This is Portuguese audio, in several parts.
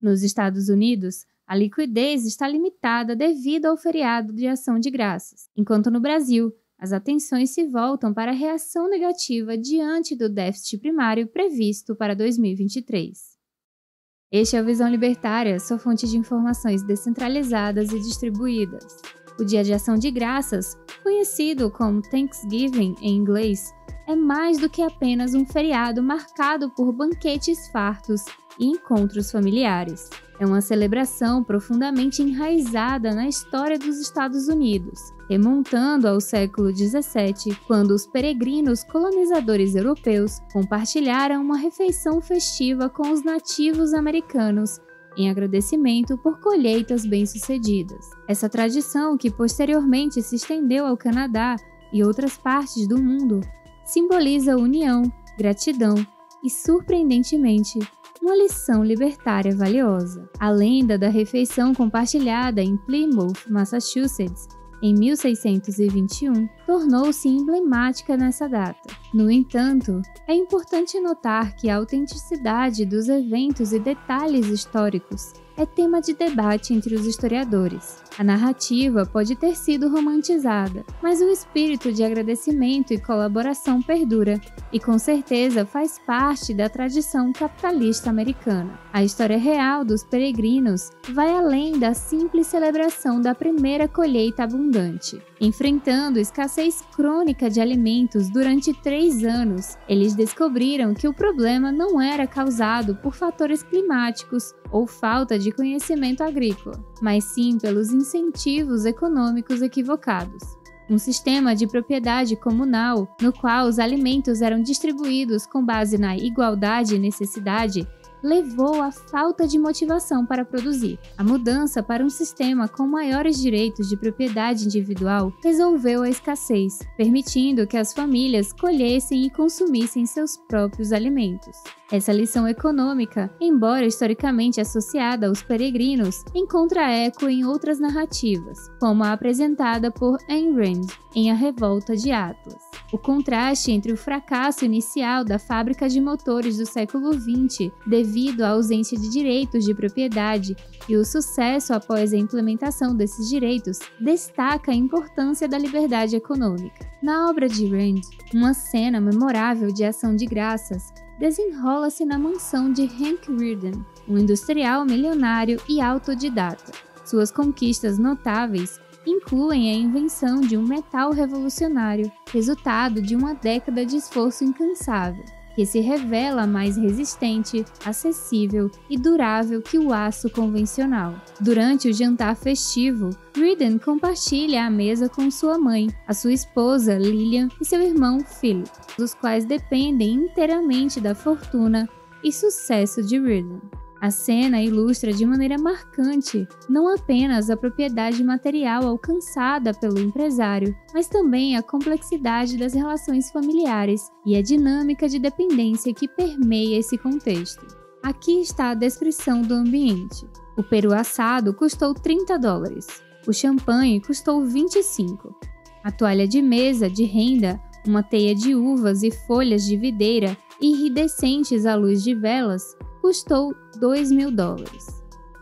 Nos Estados Unidos, a liquidez está limitada devido ao feriado de Ação de Graças, enquanto no Brasil, as atenções se voltam para a reação negativa diante do déficit primário previsto para 2023. Este é o Visão Libertária, sua fonte de informações descentralizadas e distribuídas. O Dia de Ação de Graças, conhecido como Thanksgiving em inglês, é mais do que apenas um feriado marcado por banquetes fartos e encontros familiares. É uma celebração profundamente enraizada na história dos Estados Unidos, remontando ao século XVII, quando os peregrinos colonizadores europeus compartilharam uma refeição festiva com os nativos americanos em agradecimento por colheitas bem-sucedidas. Essa tradição, que posteriormente se estendeu ao Canadá e outras partes do mundo, simboliza união, gratidão e, surpreendentemente, uma lição libertária valiosa. A lenda da refeição compartilhada em Plymouth, Massachusetts, em 1621, tornou-se emblemática nessa data. No entanto, é importante notar que a autenticidade dos eventos e detalhes históricos é tema de debate entre os historiadores. A narrativa pode ter sido romantizada, mas o espírito de agradecimento e colaboração perdura e com certeza faz parte da tradição capitalista americana. A história real dos peregrinos vai além da simples celebração da primeira colheita abundante. Enfrentando escassez crônica de alimentos durante 3 anos, eles descobriram que o problema não era causado por fatores climáticos ou falta de conhecimento agrícola, mas sim pelos incentivos econômicos equivocados. Um sistema de propriedade comunal, no qual os alimentos eram distribuídos com base na igualdade e necessidade, levou à falta de motivação para produzir. A mudança para um sistema com maiores direitos de propriedade individual resolveu a escassez, permitindo que as famílias colhessem e consumissem seus próprios alimentos. Essa lição econômica, embora historicamente associada aos peregrinos, encontra eco em outras narrativas, como a apresentada por Ayn Rand em A Revolta de Atlas. O contraste entre o fracasso inicial da fábrica de motores do século XX, devido à ausência de direitos de propriedade, e o sucesso após a implementação desses direitos, destaca a importância da liberdade econômica. Na obra de Rand, uma cena memorável de ação de graças desenrola-se na mansão de Hank Rearden, um industrial milionário e autodidata. Suas conquistas notáveis incluem a invenção de um metal revolucionário, resultado de uma década de esforço incansável, que se revela mais resistente, acessível e durável que o aço convencional. Durante o jantar festivo, Rearden compartilha a mesa com sua mãe, a sua esposa Lillian e seu irmão Philip, dos quais dependem inteiramente da fortuna e sucesso de Rearden. A cena ilustra de maneira marcante não apenas a propriedade material alcançada pelo empresário, mas também a complexidade das relações familiares e a dinâmica de dependência que permeia esse contexto. Aqui está a descrição do ambiente. O peru assado custou $30, o champanhe custou $25, a toalha de mesa de renda, uma teia de uvas e folhas de videira iridescentes à luz de velas, custou $2.000.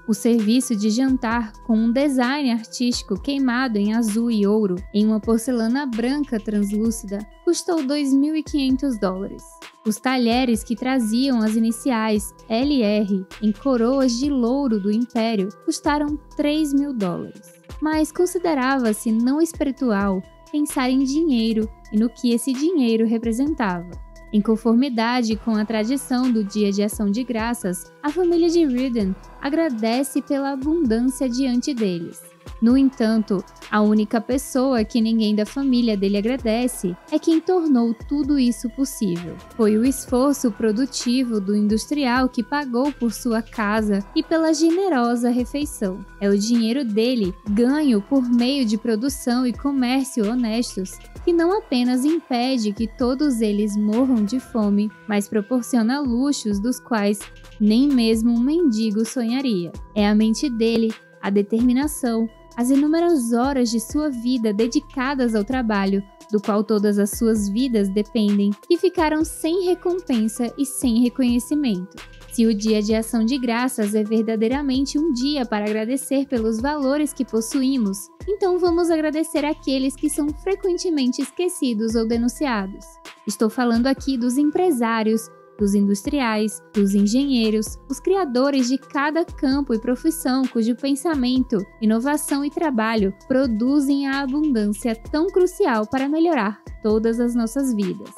O serviço de jantar, com um design artístico queimado em azul e ouro em uma porcelana branca translúcida, custou $2.500. Os talheres que traziam as iniciais LR em coroas de louro do Império custaram $3.000. Mas considerava-se não espiritual pensar em dinheiro e no que esse dinheiro representava. Em conformidade com a tradição do Dia de Ação de Graças, a família de Rearden agradece pela abundância diante deles. No entanto, a única pessoa que ninguém da família dele agradece é quem tornou tudo isso possível. Foi o esforço produtivo do industrial que pagou por sua casa e pela generosa refeição. É o dinheiro dele, ganho por meio de produção e comércio honestos, que não apenas impede que todos eles morram de fome, mas proporciona luxos dos quais nem mesmo um mendigo sonharia. É a mente dele, a determinação, as inúmeras horas de sua vida dedicadas ao trabalho, do qual todas as suas vidas dependem, e ficaram sem recompensa e sem reconhecimento. Se o Dia de Ação de Graças é verdadeiramente um dia para agradecer pelos valores que possuímos, então vamos agradecer aqueles que são frequentemente esquecidos ou denunciados. Estou falando aqui dos empresários, dos industriais, dos engenheiros, os criadores de cada campo e profissão cujo pensamento, inovação e trabalho produzem a abundância tão crucial para melhorar todas as nossas vidas.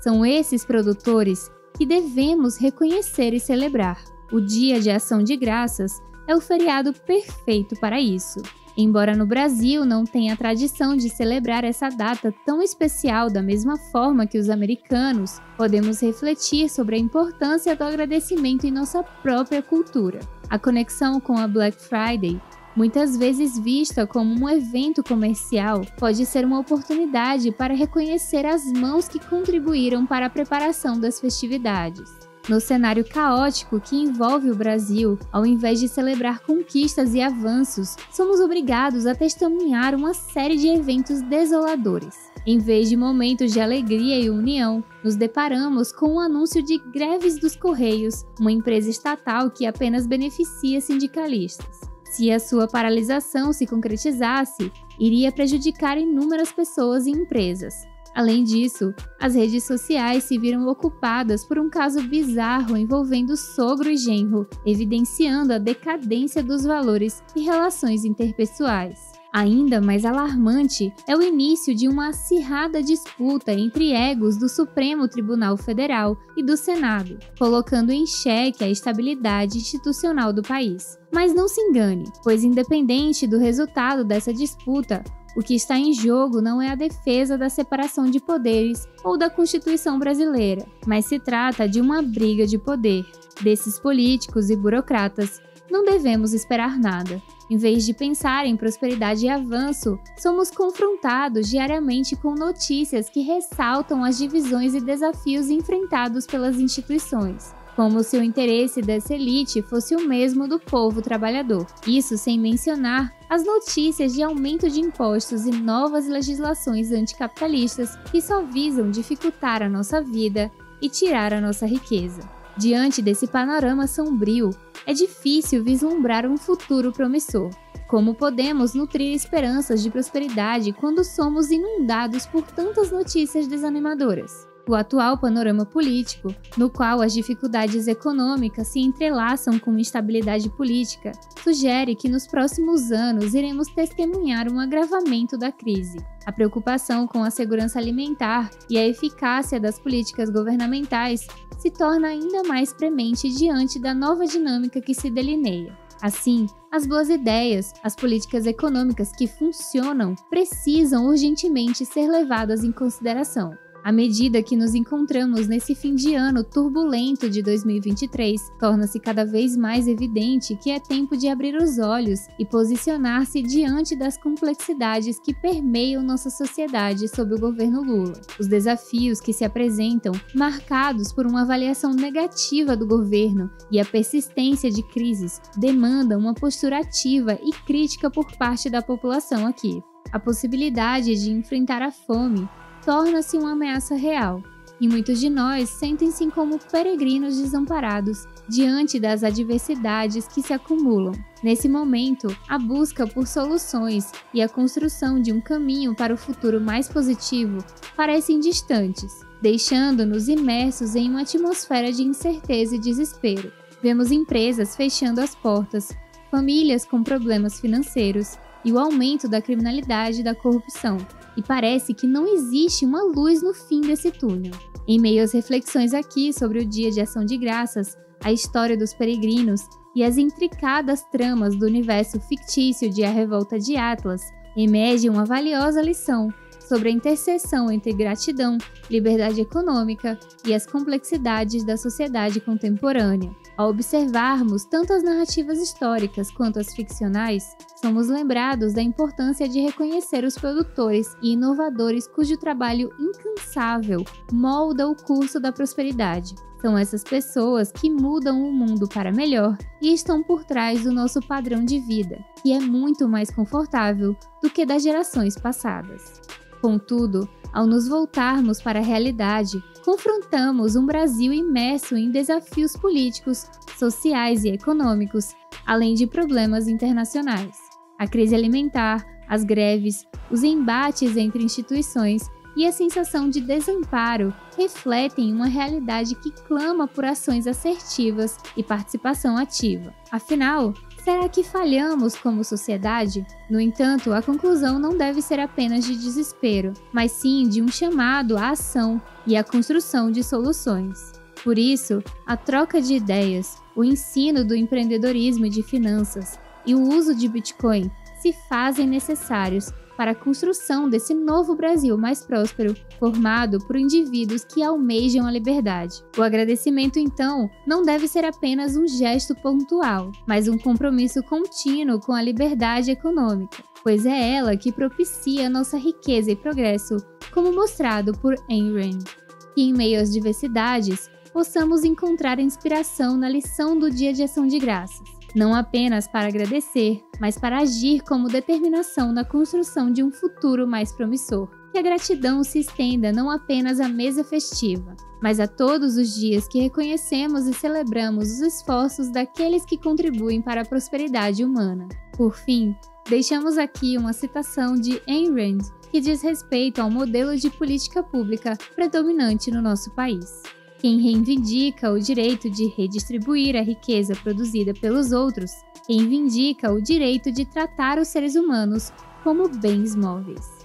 São esses produtores que devemos reconhecer e celebrar. O Dia de Ação de Graças é o feriado perfeito para isso. Embora no Brasil não tenha a tradição de celebrar essa data tão especial da mesma forma que os americanos, podemos refletir sobre a importância do agradecimento em nossa própria cultura. A conexão com a Black Friday, muitas vezes vista como um evento comercial, pode ser uma oportunidade para reconhecer as mãos que contribuíram para a preparação das festividades. No cenário caótico que envolve o Brasil, ao invés de celebrar conquistas e avanços, somos obrigados a testemunhar uma série de eventos desoladores. Em vez de momentos de alegria e união, nos deparamos com o anúncio de greves dos Correios, uma empresa estatal que apenas beneficia sindicalistas. Se a sua paralisação se concretizasse, iria prejudicar inúmeras pessoas e empresas. Além disso, as redes sociais se viram ocupadas por um caso bizarro envolvendo sogro e genro, evidenciando a decadência dos valores e relações interpessoais. Ainda mais alarmante é o início de uma acirrada disputa entre egos do Supremo Tribunal Federal e do Senado, colocando em xeque a estabilidade institucional do país. Mas não se engane, pois independente do resultado dessa disputa, o que está em jogo não é a defesa da separação de poderes ou da Constituição brasileira, mas se trata de uma briga de poder. Desses políticos e burocratas, não devemos esperar nada. Em vez de pensar em prosperidade e avanço, somos confrontados diariamente com notícias que ressaltam as divisões e desafios enfrentados pelas instituições, como se o interesse dessa elite fosse o mesmo do povo trabalhador. Isso sem mencionar as notícias de aumento de impostos e novas legislações anticapitalistas que só visam dificultar a nossa vida e tirar a nossa riqueza. Diante desse panorama sombrio, é difícil vislumbrar um futuro promissor. Como podemos nutrir esperanças de prosperidade quando somos inundados por tantas notícias desanimadoras? O atual panorama político, no qual as dificuldades econômicas se entrelaçam com instabilidade política, sugere que nos próximos anos iremos testemunhar um agravamento da crise. A preocupação com a segurança alimentar e a eficácia das políticas governamentais se torna ainda mais premente diante da nova dinâmica que se delineia. Assim, as boas ideias, as políticas econômicas que funcionam, precisam urgentemente ser levadas em consideração. À medida que nos encontramos nesse fim de ano turbulento de 2023, torna-se cada vez mais evidente que é tempo de abrir os olhos e posicionar-se diante das complexidades que permeiam nossa sociedade sob o governo Lula. Os desafios que se apresentam, marcados por uma avaliação negativa do governo e a persistência de crises, demandam uma postura ativa e crítica por parte da população aqui. A possibilidade de enfrentar a fome torna-se uma ameaça real, e muitos de nós sentem-se como peregrinos desamparados diante das adversidades que se acumulam. Nesse momento, a busca por soluções e a construção de um caminho para o futuro mais positivo parecem distantes, deixando-nos imersos em uma atmosfera de incerteza e desespero. Vemos empresas fechando as portas, famílias com problemas financeiros e o aumento da criminalidade e da corrupção. E parece que não existe uma luz no fim desse túnel. Em meio às reflexões aqui sobre o Dia de Ação de Graças, a história dos peregrinos e as intricadas tramas do universo fictício de A Revolta de Atlas, emerge uma valiosa lição sobre a interseção entre gratidão, liberdade econômica e as complexidades da sociedade contemporânea. Ao observarmos tanto as narrativas históricas quanto as ficcionais, somos lembrados da importância de reconhecer os produtores e inovadores cujo trabalho incansável molda o curso da prosperidade. São essas pessoas que mudam o mundo para melhor e estão por trás do nosso padrão de vida, que é muito mais confortável do que das gerações passadas. Contudo, ao nos voltarmos para a realidade, confrontamos um Brasil imerso em desafios políticos, sociais e econômicos, além de problemas internacionais. A crise alimentar, as greves, os embates entre instituições e a sensação de desamparo refletem uma realidade que clama por ações assertivas e participação ativa. Afinal, será que falhamos como sociedade? No entanto, a conclusão não deve ser apenas de desespero, mas sim de um chamado à ação e à construção de soluções. Por isso, a troca de ideias, o ensino do empreendedorismo e de finanças e o uso de Bitcoin se fazem necessários para a construção desse novo Brasil mais próspero, formado por indivíduos que almejam a liberdade. O agradecimento, então, não deve ser apenas um gesto pontual, mas um compromisso contínuo com a liberdade econômica, pois é ela que propicia nossa riqueza e progresso, como mostrado por Ayn Rand. Que em meio às diversidades, possamos encontrar inspiração na lição do Dia de Ação de Graças. Não apenas para agradecer, mas para agir como determinação na construção de um futuro mais promissor. Que a gratidão se estenda não apenas à mesa festiva, mas a todos os dias que reconhecemos e celebramos os esforços daqueles que contribuem para a prosperidade humana. Por fim, deixamos aqui uma citação de Ayn Rand, que diz respeito ao modelo de política pública predominante no nosso país. Quem reivindica o direito de redistribuir a riqueza produzida pelos outros, reivindica o direito de tratar os seres humanos como bens móveis.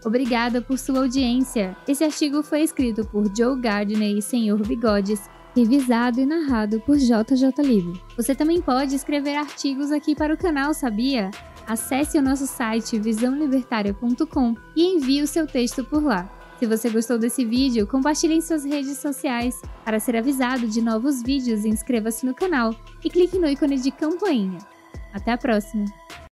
Obrigada por sua audiência. Esse artigo foi escrito por Joe Gardner e Senhor Bigodes, revisado e narrado por JJ Livre. Você também pode escrever artigos aqui para o canal, sabia? Acesse o nosso site visãolibertaria.com e envie o seu texto por lá. Se você gostou desse vídeo, compartilhe em suas redes sociais. Para ser avisado de novos vídeos, inscreva-se no canal e clique no ícone de campainha. Até a próxima!